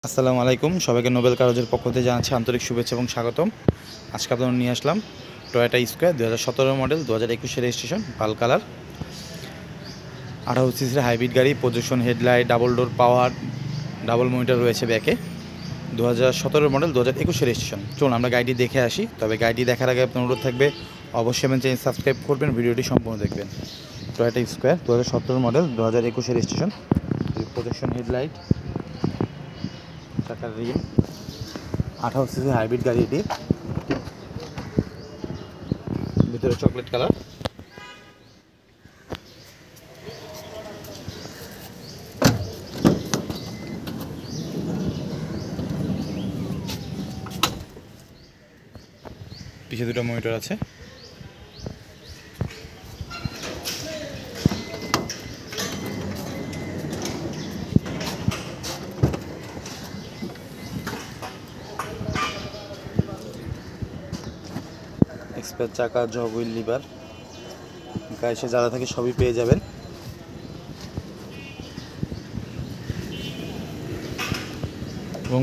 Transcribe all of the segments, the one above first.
আসসালামু আলাইকুম, সবাইকে নোবেল কারজের পক্ষ থেকে জানাচ্ছি আন্তরিক শুভেচ্ছা এবং স্বাগতম। আজকে আপনাদের নিয়ে আসলাম Toyota Esquire 2017 model, 2021 registration, pearl colour, 18 সিসির হাইব্রিড গাড়ি। Projection headlight, double door power, double monitor রয়েছে ব্যাকে। 2017 মডেল, 2021 রেজিস্ট্রেশন। চলুন আমরা গাড়িটি দেখে আসি। তবে গাড়িটি দেখার আগে আপনার অনুরোধ থাকবে অবশ্যই আমার চ্যানেল সাবস্ক্রাইব করবেন, ভিডিওটি সম্পূর্ণ দেখবেন। Toyota Esquire 2017 model, 2021 registration. Projection headlight, চাকার রিম, 18 সিসি হাইব্রিড গাড়ি এটি। ভিতরে চকলেট কালার। পিছে দুটো মনিটর আছে। এক্সপায়ার চাকা, জগ হুইল, লিভার, গায়ে সে যারা থাকে সবই পেয়ে যাবেন। এবং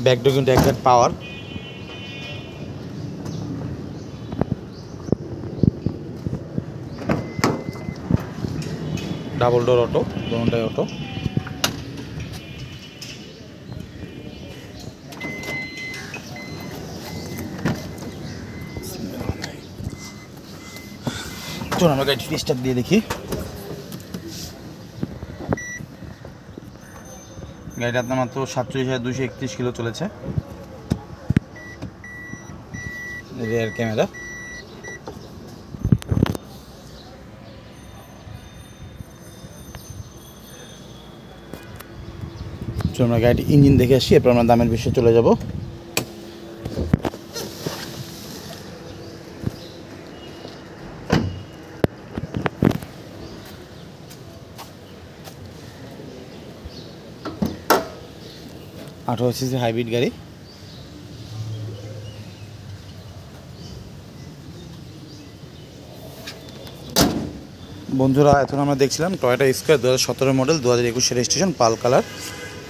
ব্যাকডোর কিন্তু exact power. Double door auto, দোনোটাই অটো। চলুন আমরা গাড়িটি স্টার্ট দিয়ে দেখি। গাড়িটা আপনার মাত্র 47,231 কিলো চলেছে। Rear camera. চলুন আমরা গাড়িটি ইঞ্জিন দেখে আসি, এরপর আমরা দামের বিষয়ে চলে যাব। আঠারো সিসি হাইব্রিড গাড়ি। বন্ধুরা, এখন আমরা দেখছিলাম Toyota Esquire 2017 model, 2021 registration, pearl colour,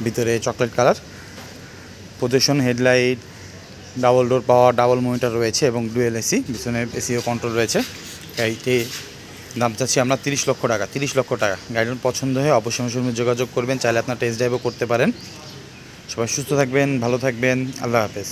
ভিতরে chocolate colour. Projection headlight, double door power, double monitor রয়েছে এবং ডুয়েল এসি, পিছনে এসিও কন্ট্রোল রয়েছে। গাড়িতে দাম চাচ্ছি আমরা 30 লক্ষ টাকা। 30 লক্ষ টাকা। গাড়ির পছন্দ হয়ে অবশ্যই আমার সঙ্গে যোগাযোগ করবেন, চাইলে আপনার টেস্ট ড্রাইভও করতে পারেন। সবাই সুস্থ থাকবেন, ভালো থাকবেন, আল্লাহ হাফেজ।